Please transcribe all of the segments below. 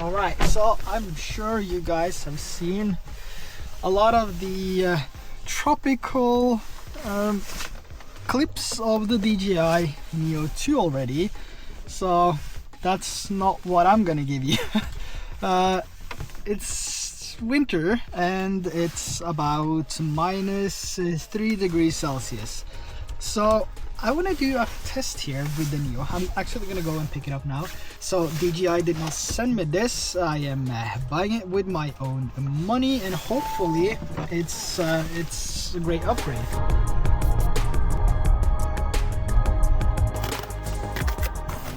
Alright, so I'm sure you guys have seen a lot of the tropical clips of the DJI Neo 2 already, so that's not what I'm gonna give you. It's winter and it's about -3 degrees Celsius, so I want to do a test here with the Neo. I'm actually going to go and pick it up now. So DJI did not send me this. I am buying it with my own money, and hopefully it's a great upgrade.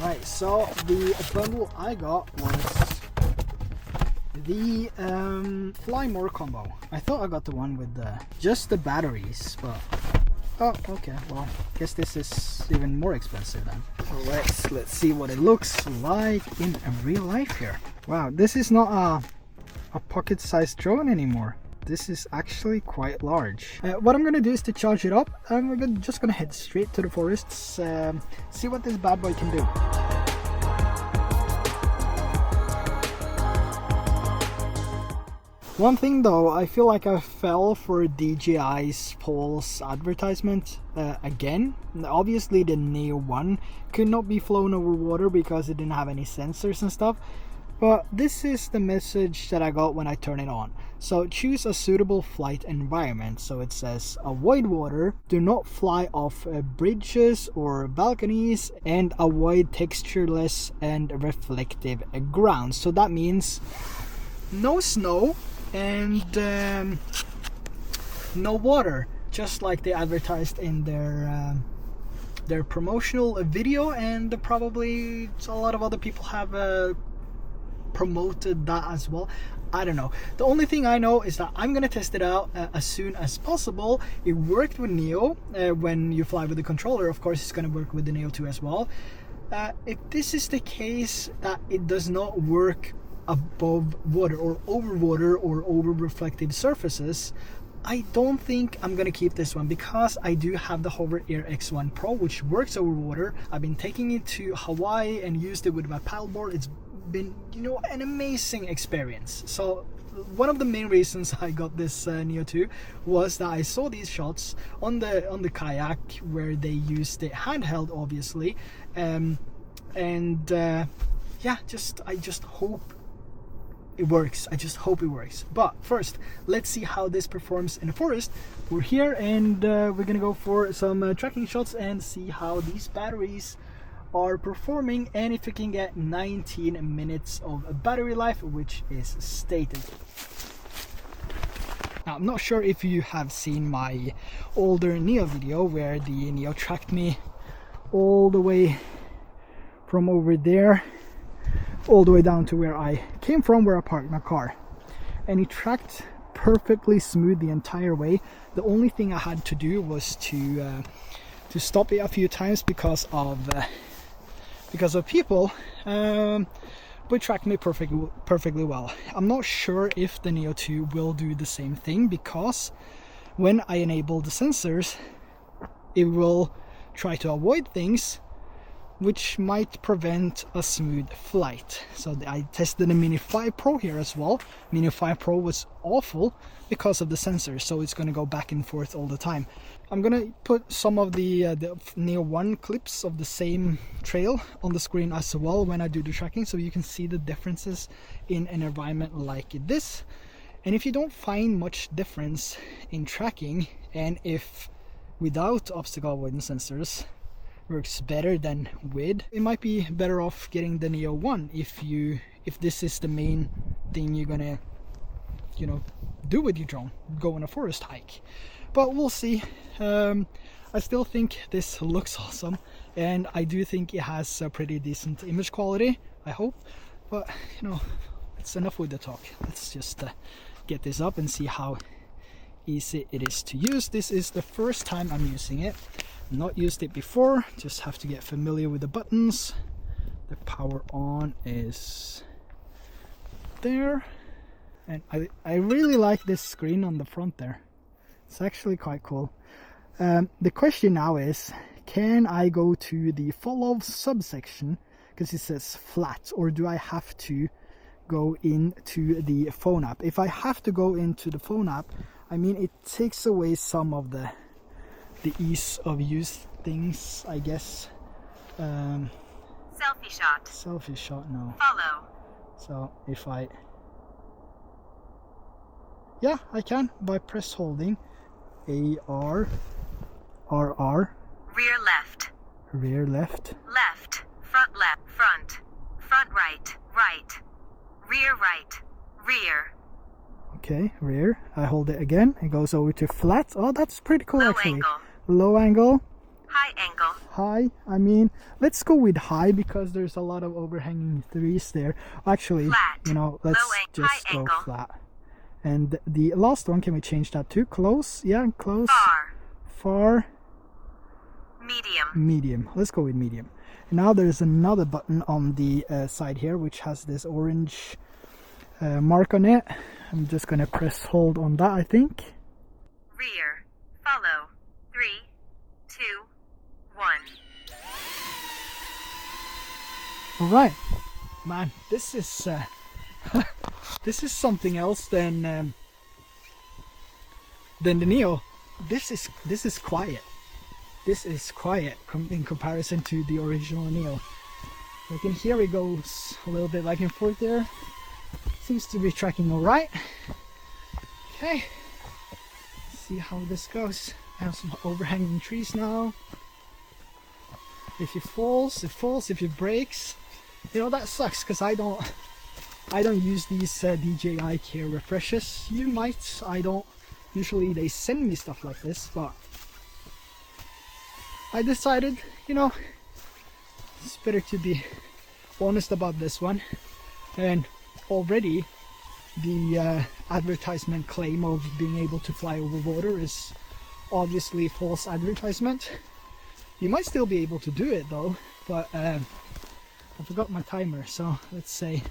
Alright, so the bundle I got was the Fly More combo. I thought I got the one with just the batteries, but oh, okay, well, guess this is even more expensive then. Alright, let's see what it looks like in real life here. Wow, this is not a pocket-sized drone anymore. This is actually quite large. What I'm gonna do is to charge it up, and we're just gonna head straight to the forests, see what this bad boy can do. One thing though, I feel like I fell for DJI's false advertisement again. Obviously the Neo 1 could not be flown over water because it didn't have any sensors and stuff, but this is the message that I got when I turn it on. So choose a suitable flight environment. So it says avoid water, do not fly off bridges or balconies, and avoid textureless and reflective ground. So that means no snow and no water, just like they advertised in their promotional video, and probably a lot of other people have promoted that as well. I don't know. The only thing I know is that I'm gonna test it out as soon as possible. It worked with Neo when you fly with the controller. Of course it's gonna work with the Neo 2 as well. If this is the case that it does not work above water or over reflective surfaces, I don't think I'm gonna keep this one, because I do have the Hover Air X1 Pro, which works over water. I've been taking it to Hawaii and used it with my paddleboard. It's been, you know, an amazing experience. So one of the main reasons I got this Neo 2 was that I saw these shots on the kayak where they used it handheld, obviously, yeah, I just hope it works. I just hope it works. But first, let's see how this performs in the forest. We're here, and we're gonna go for some tracking shots and see how these batteries are performing, and if we can get 19 minutes of battery life, which is stated. Now, I'm not sure if you have seen my older Neo video where the Neo tracked me all the way from over there all the way down to where I came from, where I parked my car, and it tracked perfectly smooth the entire way. The only thing I had to do was to stop it a few times because of people, but tracked me perfectly well. I'm not sure if the Neo 2 will do the same thing, because when I enable the sensors, it will try to avoid things which might prevent a smooth flight. So I tested the Mini 5 Pro here as well. Mini 5 Pro was awful because of the sensors, so it's going to go back and forth all the time. I'm going to put some of the Neo 1 clips of the same trail on the screen as well when I do the tracking, so you can see the differences in an environment like this. And if you don't find much difference in tracking, and if without obstacle avoidance sensors works better than with, it might be better off getting the Neo 1 if this is the main thing you're gonna, you know, do with your drone, go on a forest hike. But we'll see. I still think this looks awesome, and I do think it has a pretty decent image quality, I hope. But you know, it's enough with the talk. Let's just get this up and see how easy it is to use. This is the first time I'm using it. Not used it before, just have to get familiar with the buttons. The power on is there, and I really like this screen on the front there. It's actually quite cool. The question now is, can I go to the follow subsection, because it says flat, or do I have to go into the phone app. If I have to go into the phone app, I mean, it takes away some of the ease of use things, I guess. Selfie shot. Selfie shot, no. Follow. So if I, yeah, I can by press holding AR, RR. Rear left. Rear left. Left. Front left. Front. Front right. Right. Rear right. Rear. Okay, rear. I hold it again. It goes over to flat. Oh, that's pretty cool. Low actually. angle. Low angle. High angle. High. I mean, let's go with high because there's a lot of overhanging trees there. Actually, Flat. you know, let's just go angle. flat. And the last one, can we change that to close? Yeah, close. Far. Far. Medium. Medium. Let's go with medium. Now there's another button on the side here which has this orange mark on it. I'm just gonna press hold on that, I think. Rear. Follow. 3, 2, 1. All right, man. This is this is something else than the Neo. This is quiet. This is quiet in comparison to the original Neo. You can hear it goes a little bit back and forth there. Seems to be tracking all right. Okay, see how this goes. I have some overhanging trees now. If it falls, it falls. If it breaks, you know, that sucks because I don't use these DJI Care refreshes. You might. I don't. Usually they send me stuff like this, but I decided, you know, it's better to be honest about this one. And already the advertisement claim of being able to fly over water is obviously false advertisement. You might still be able to do it though, but I forgot my timer, so let's say,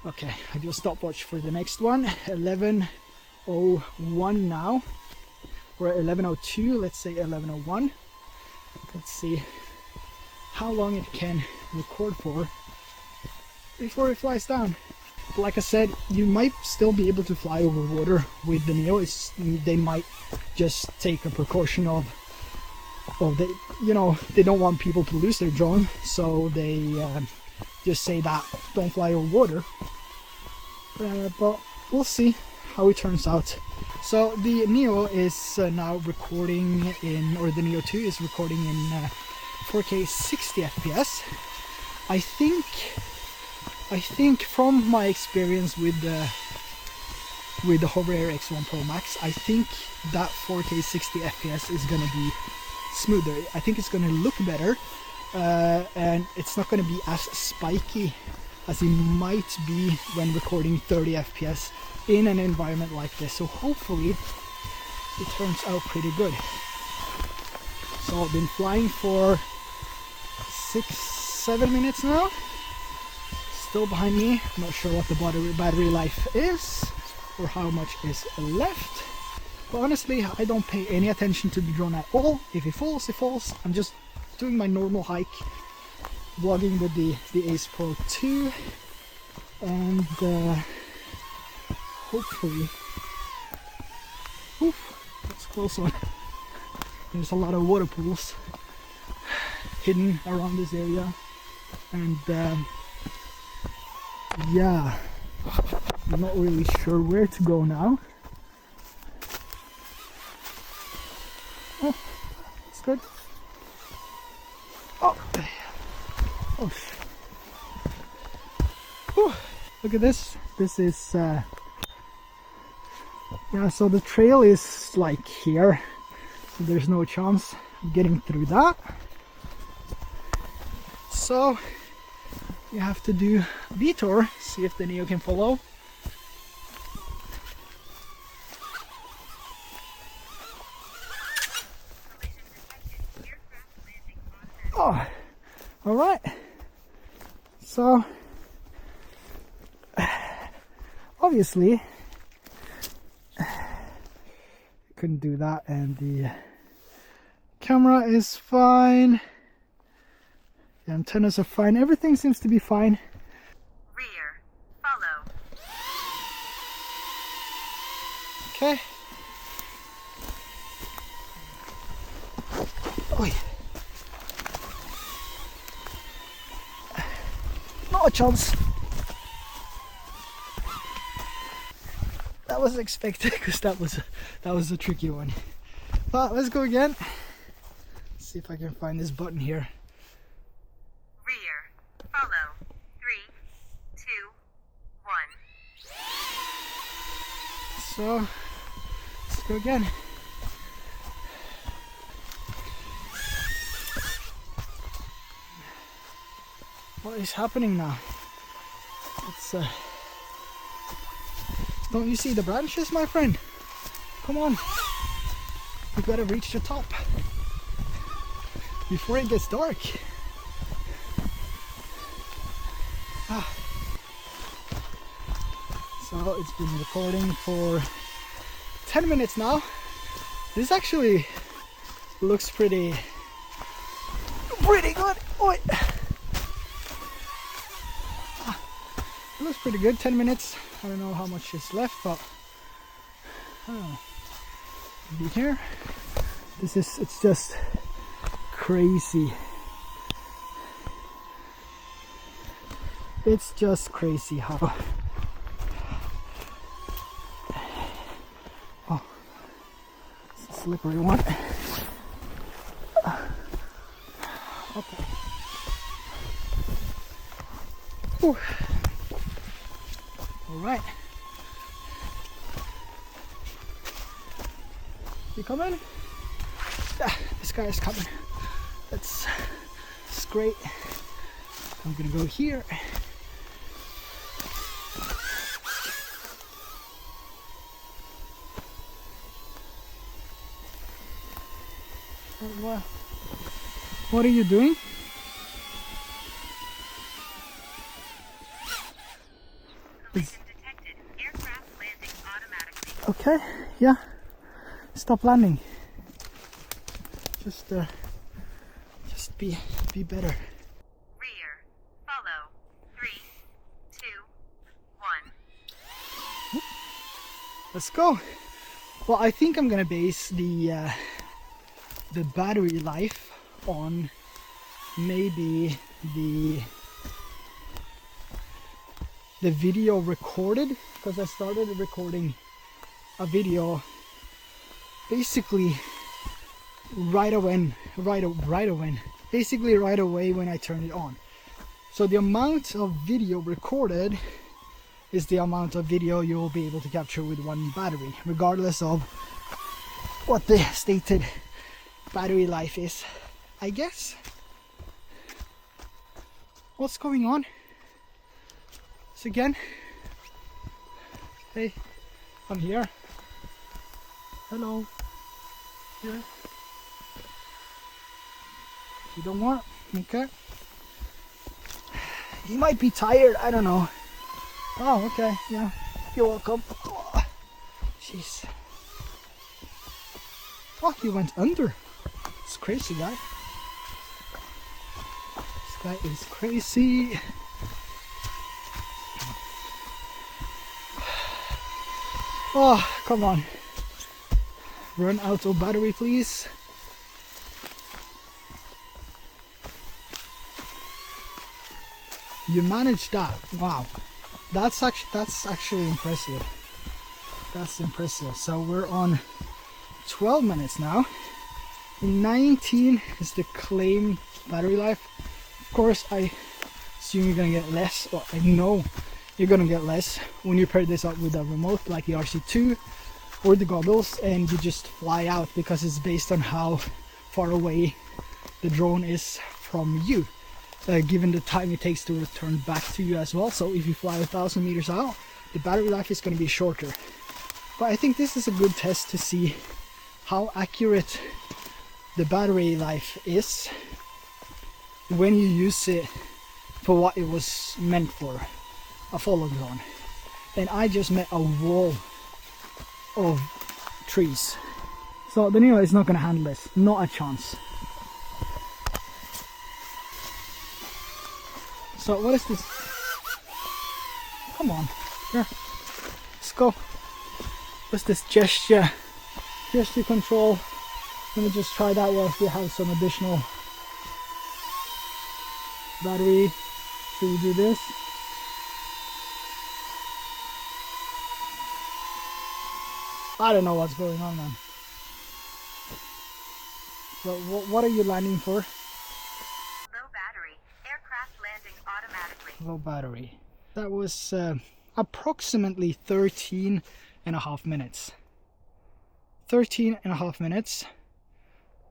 okay, I do a stopwatch for the next one. 11:01 now. We're at 11:02, let's say 11:01. Let's see how long it can record for before it flies down. Like I said, you might still be able to fly over water with the Neo. They might just take a precaution of they, you know, they don't want people to lose their drone, so they just say that don't fly over water. But we'll see how it turns out. So the Neo is now recording in, or the Neo 2 is recording in 4K 60 FPS. I think from my experience with the Hover Air X1 Pro Max, I think that 4K 60 FPS is gonna be smoother. I think it's gonna look better, and it's not gonna be as spiky as it might be when recording 30 FPS in an environment like this. So hopefully it turns out pretty good. So I've been flying for 6-7 minutes now. Still behind me. I'm not sure what the battery life is or how much is left. But honestly, I don't pay any attention to the drone at all. If it falls, it falls. I'm just doing my normal hike, vlogging with the Ace Pro 2, and hopefully, that's a close one. There's a lot of water pools hidden around this area, and yeah, I'm not really sure where to go now. Oh, it's good. Oh, whew. Look at this. This is yeah, so the trail is like here, so there's no chance of getting through that. So you have to do a detour, see if the Neo can follow. Oh, all right. So obviously couldn't do that, and the camera is fine, the antennas are fine, everything seems to be fine. Rear. Okay. Oi. Not a chance. That was expected because that was a tricky one. But let's go again. Let's see if I can find this button here. Rear. Follow. 3, 2, 1. So let's go again. What is happening now? It's don't you see the branches, my friend? Come on, you gotta reach the top before it gets dark. So it's been recording for 10 minutes now. This actually looks pretty good. Oi. It looks pretty good. 10 minutes. I don't know how much is left, but I don't know. Be here. It's just crazy. It's just crazy how. Oh, it's a slippery one. Okay. Ooh. All right. You coming? Ah, this guy is coming. That's great. I'm gonna go here. What are you doing? Okay, yeah. Stop landing. Just be better. Rear. Follow. 3, 2, 1. Let's go. Well, I think I'm gonna base the battery life on maybe the video recorded, because I started recording a video basically right away when I turn it on. So the amount of video recorded is the amount of video you will be able to capture with one battery, regardless of what the stated battery life is, I guess. What's going on? So again, hey, I'm here. Hello. Here. You don't want? Okay. He might be tired, I don't know. Oh, okay, yeah. You're welcome. Oh, jeez. Oh, he went under. It's crazy, guy. This guy is crazy. Oh, come on. Run out of battery, please. You managed that. Wow. That's actually impressive. That's impressive. So we're on 12 minutes now. 19 is the claimed battery life. Of course, I assume you're gonna get less, or I know you're gonna get less when you pair this up with a remote like the RC2 or the goggles, and you just fly out, because it's based on how far away the drone is from you, given the time it takes to return back to you as well. So if you fly 1,000 meters out, the battery life is going to be shorter. But I think this is a good test to see how accurate the battery life is when you use it for what it was meant for, a follow drone. And I just met a wall of trees, so the Neo is not going to handle this, not a chance. So what is this? Come on, here, let's go. what's this gesture control. Let me just try that whilst we have some additional battery. So you do this. I don't know what's going on, man. So what are you landing for? Low battery. Aircraft landing automatically. Low battery. That was approximately 13 and a half minutes. 13 and a half minutes.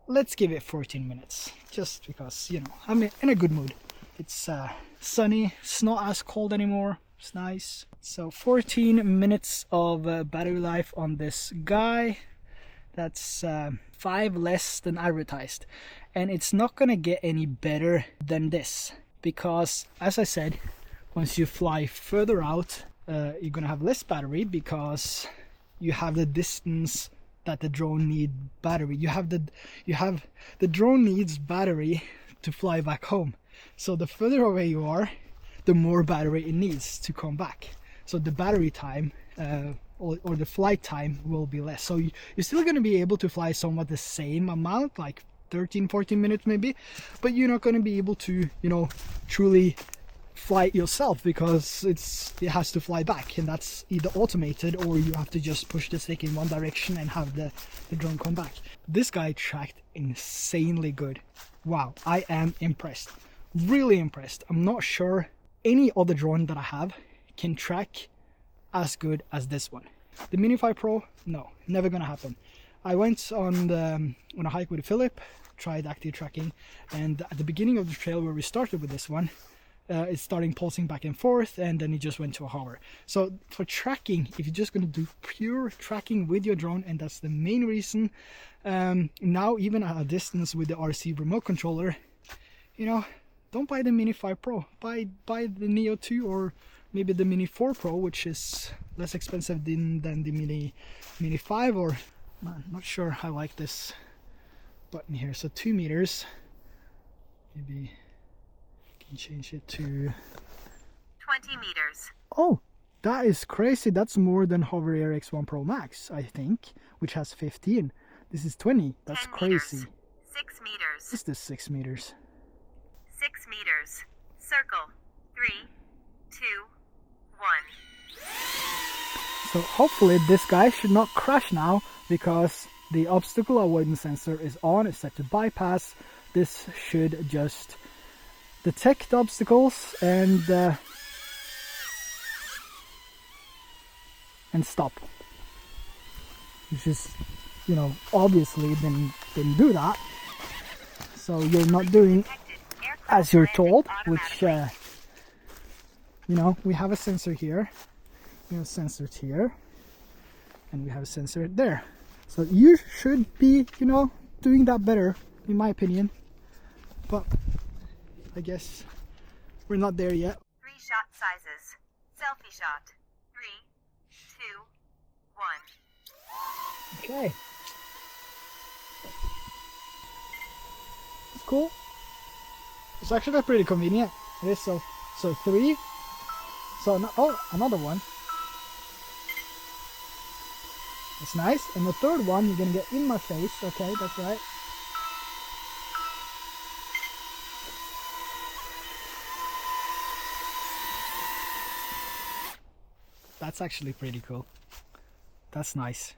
Let's give it 14 minutes. Just because, you know, I'm in a good mood. It's sunny. It's not as cold anymore. It's nice. So 14 minutes of battery life on this guy. That's 5 less than advertised, and it's not gonna get any better than this, because as I said, once you fly further out, you're gonna have less battery because you have the distance that the drone need battery. You have the drone needs battery to fly back home. So the further away you are, the more battery it needs to come back. So the battery time or the flight time will be less. So you're still going to be able to fly somewhat the same amount, like 13-14 minutes maybe, but you're not going to be able to, you know, truly fly it yourself, because it has to fly back, and that's either automated or you have to just push the stick in one direction and have the drone come back. This guy tracked insanely good. Wow, I am impressed, really impressed. I'm not sure any other drone that I have can track as good as this one. The Mini 5 Pro, no, never gonna happen. I went on a hike with Philip, tried active tracking, and at the beginning of the trail where we started with this one, it's starting pulsing back and forth, and then it just went to a hover. So for tracking, if you're just going to do pure tracking with your drone, and that's the main reason, now even at a distance with the RC remote controller, you know, don't buy the Mini 5 Pro, buy the Neo 2 or maybe the Mini 4 Pro, which is less expensive than the Mini 5, or I'm not sure I like this button here. So 2 meters, maybe change it to 20 meters. Oh, that is crazy. That's more than Hover Air X1 Pro Max, I think, which has 15. This is 20. That's 10 crazy. meters. 6 meters. Is this 6 meters? 6 meters. Circle. 3, 2, 1. So hopefully this guy should not crash now, because the obstacle avoidance sensor is on. It's set to bypass. This should just detect obstacles and stop, which is, you know, obviously didn't do that. So you're not doing as you're told, which you know, we have a sensor here, we have a sensor here, and we have a sensor there. So you should be, you know, doing that better, in my opinion. But I guess we're not there yet. 3 shot sizes. Selfie shot. 3, 2, 1. Okay. It's cool. It's actually pretty convenient. It is. So 3. So oh, another one. It's nice. And the third one, you're gonna get in my face. Okay, that's right. That's actually pretty cool. That's nice.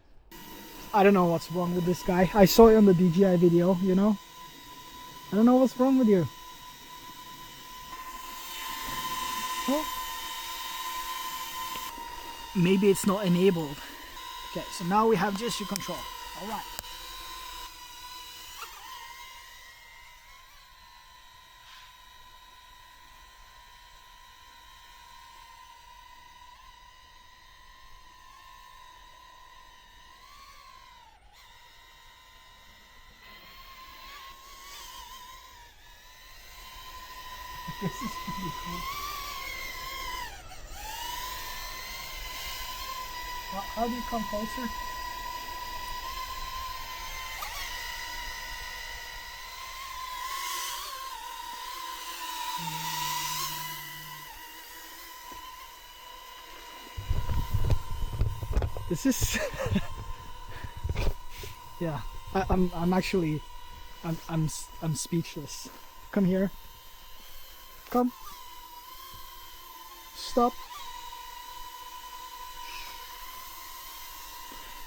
I don't know what's wrong with this guy. I saw it on the DJI video, you know. I don't know what's wrong with you. Oh. Maybe it's not enabled. Okay, so now we have gesture control. All right. This is pretty cool. How do you come closer? This is yeah, I'm actually I'm speechless. Come here. Come. Stop.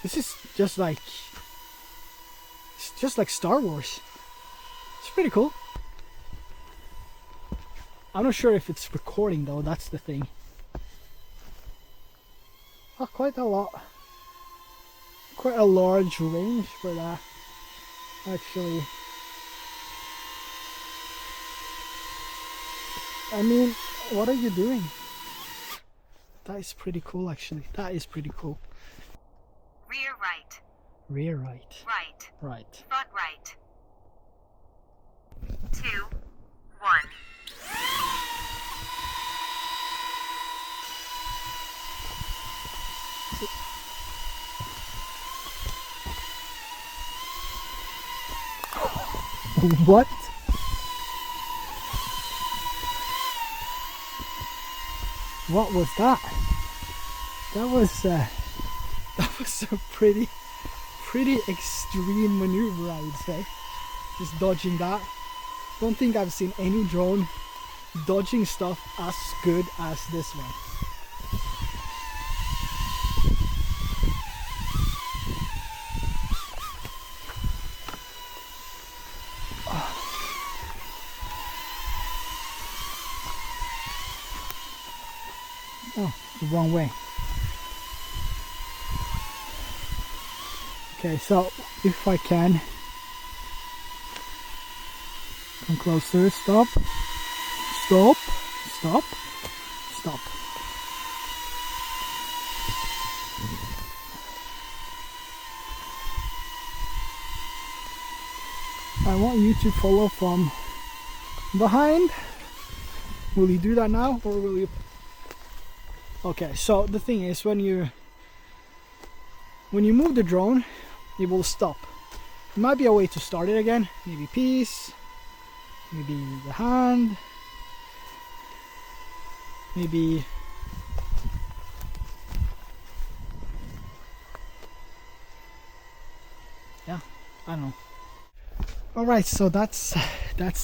This is just like Star Wars. It's pretty cool. I'm not sure if it's recording though, that's the thing. Oh, quite a lot. Quite a large range for that, actually. I mean, what are you doing? That is pretty cool, actually. That is pretty cool. Rear right. Rear right. Right. Right. Front right. 2, 1. What? What was that? That was a pretty extreme maneuver, I would say. Just dodging that. Don't think I've seen any drone dodging stuff as good as this one. Oh, the wrong way. Okay, so if I can come closer, stop, stop, stop, stop. I want you to follow from behind. Will you do that now, or will you? Okay, so the thing is, when you move the drone, it will stop. It might be a way to start it again. Maybe peace, maybe the hand, maybe yeah, I don't know. All right, so that's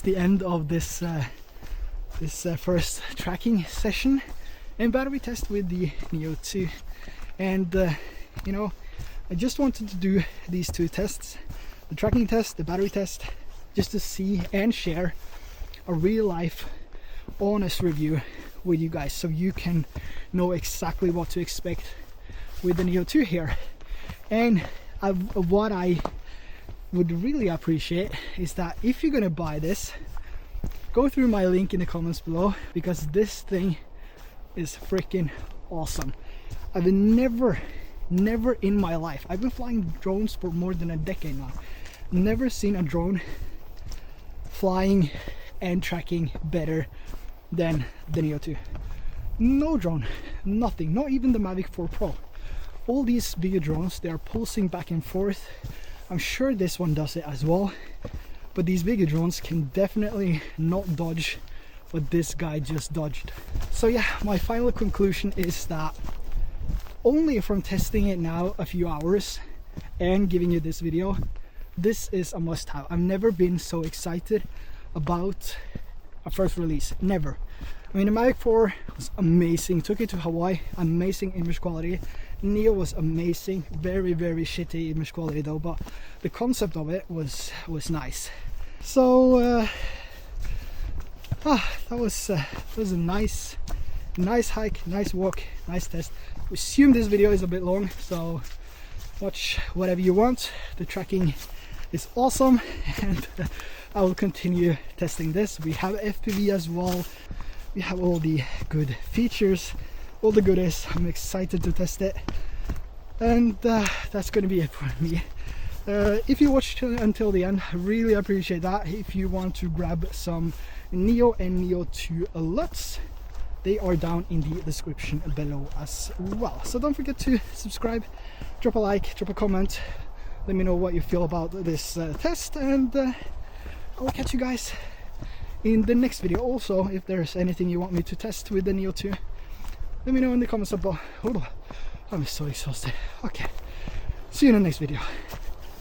the end of this first tracking session and battery test with the Neo 2. And you know, I just wanted to do these two tests, the tracking test, the battery test, just to see and share a real life honest review with you guys, so you can know exactly what to expect with the Neo 2 here. And what I would really appreciate is that if you're gonna buy this, go through my link in the comments below, because this thing is freaking awesome. I've never in my life, I've been flying drones for more than a decade now, never seen a drone flying and tracking better than the Neo 2. No drone, nothing, not even the Mavic 4 Pro. All these bigger drones, they are pulsing back and forth. I'm sure this one does it as well, but these bigger drones can definitely not dodge what this guy just dodged. So yeah, my final conclusion is that only from testing it now a few hours and giving you this video, this is a must-have. I've never been so excited about a first release, never. I mean, the Mavic 4 was amazing, took it to Hawaii, amazing image quality. Neo was amazing, very shitty image quality though, but the concept of it was nice. So that was a nice hike, nice walk, nice test. We assume this video is a bit long, so watch whatever you want. The tracking is awesome, and I will continue testing this. We have FPV as well. We have all the good features, all the goodies. I'm excited to test it, and that's going to be it for me. If you watched until the end, I really appreciate that. If you want to grab some Neo and Neo 2 LUTs, they are down in the description below as well. So don't forget to subscribe, drop a like, drop a comment, let me know what you feel about this test, and I will catch you guys in the next video. Also, if there's anything you want me to test with the Neo 2, let me know in the comments above. I'm so exhausted. Okay, see you in the next video.